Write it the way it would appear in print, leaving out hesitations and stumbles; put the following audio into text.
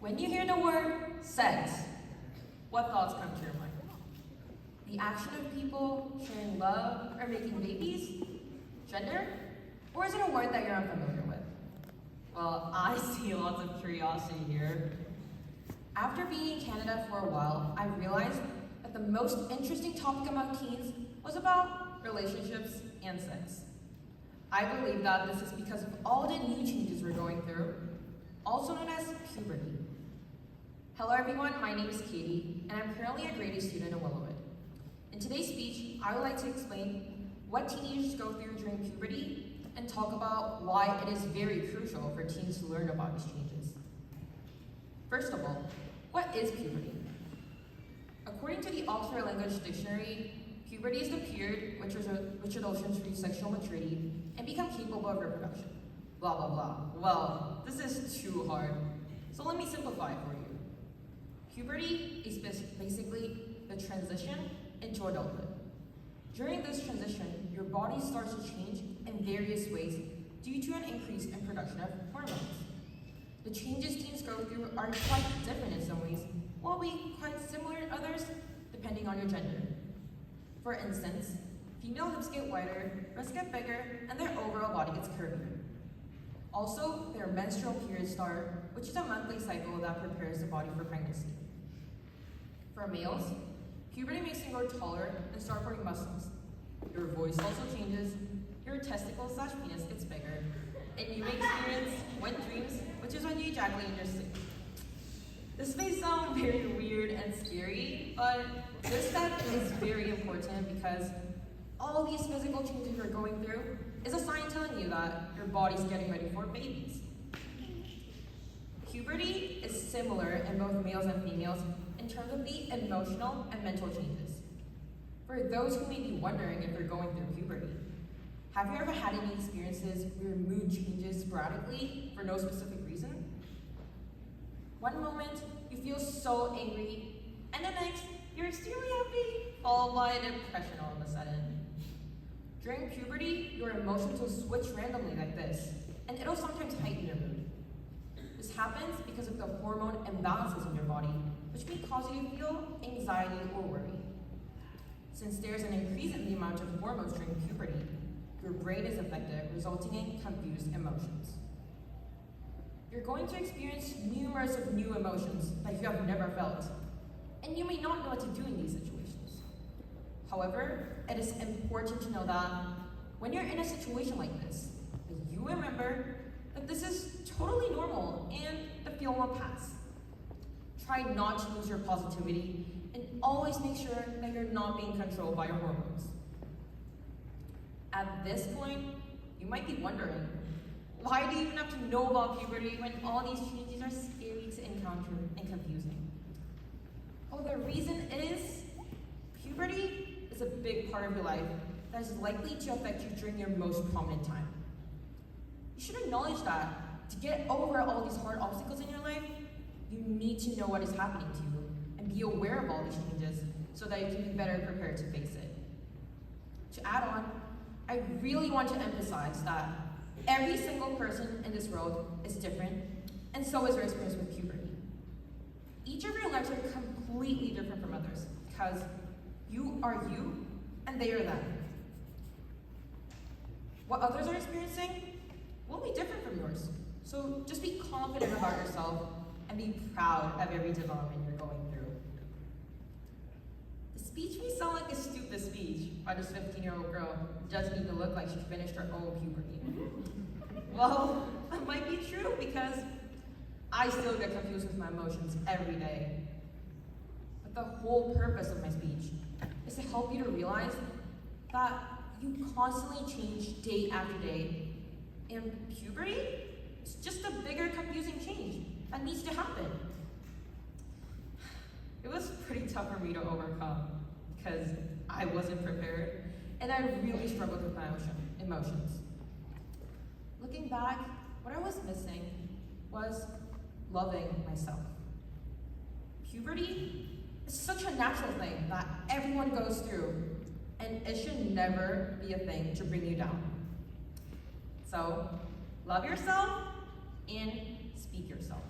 When you hear the word sex, what thoughts come to your mind? The action of people sharing love or making babies? Gender? Or is it a word that you're unfamiliar with? Well, I see lots of curiosity here. After being in Canada for a while, I realized that the most interesting topic among teens was about relationships and sex. I believe that this is because of all the new changes we're going through, also known as puberty. Hello everyone, my name is Katie, and I'm currently a grade 8 student in 윌로우우드에. In today's speech, I would like to explain what teenagers go through during puberty and talk about why it is very crucial for teens to learn about these changes. First of all, what is puberty? According to the Oxford Language Dictionary, puberty is the period which adolescents reach sexual maturity and become capable of reproduction. Blah, blah, blah. Well, this is too hard. So let me simplify it for you. Puberty is basically the transition into adulthood. During this transition, your body starts to change in various ways due to an increase in production of hormones. The changes teens go through are quite different in some ways, while being quite similar in others, depending on your gender. For instance, female hips get wider, breasts get bigger, and their overall body gets curvier. Also, their menstrual periods start, which is a monthly cycle that prepares the body for pregnancy. For males, puberty makes you grow taller and start growing muscles. Your voice also changes, your testicles/penis gets bigger, and you may experience wet dreams, which is when you ejaculate in your sleep. This may sound very weird and scary, but this step is very important because all these physical changes you're going through is a sign telling you that your body's getting ready for babies. Puberty is similar in both males and females in terms of the emotional and mental changes. For those who may be wondering if they're going through puberty, have you ever had any experiences where your mood changes sporadically for no specific reason? One moment, you feel so angry, and the next, you're extremely happy, followed by depression all of a sudden. During puberty, your emotions will switch randomly like this, and it'll sometimes heighten your mood. This happens because of the hormone imbalances in your body, which may cause you to feel anxiety or worry. Since there's an increase in the amount of hormones during puberty, your brain is affected, resulting in confused emotions. You're going to experience numerous of new emotions that you have never felt, and you may not know what to do in these situations. However, it is important to know that when you're in a situation like this, that you remember that this is totally normal and the feeling will pass. Try not to lose your positivity and always make sure that you're not being controlled by your hormones. At this point, you might be wondering, why do you even have to know about puberty when all these changes are scary to encounter and confusing? Well, the reason is puberty is a big part of your life that is likely to affect you during your most prominent time. You should acknowledge that to get over all these hard obstacles in your life, you need to know what is happening to you and be aware of all these changes so that you can be better prepared to face it. To add on, I really want to emphasize that every single person in this world is different, and so is your experience with puberty. Each of your lives are completely different from others because you are you and they are them. What others are experiencing will be different from yours. So just be confident about yourself and be proud of every development you're going through. The speech may sound like a stupid speech by this 15-year-old girl who doesn't even look like she finished her own puberty. Well, that might be true because I still get confused with my emotions every day. But the whole purpose of my speech is to help you to realize that you constantly change day after day, and puberty is just a bigger confusing change that needs to happen. It was pretty tough for me to overcome because I wasn't prepared and I really struggled with my emotions. Looking back, what I was missing was loving myself. Puberty is such a natural thing that everyone goes through, and it should never be a thing to bring you down. So, love yourself and speak yourself.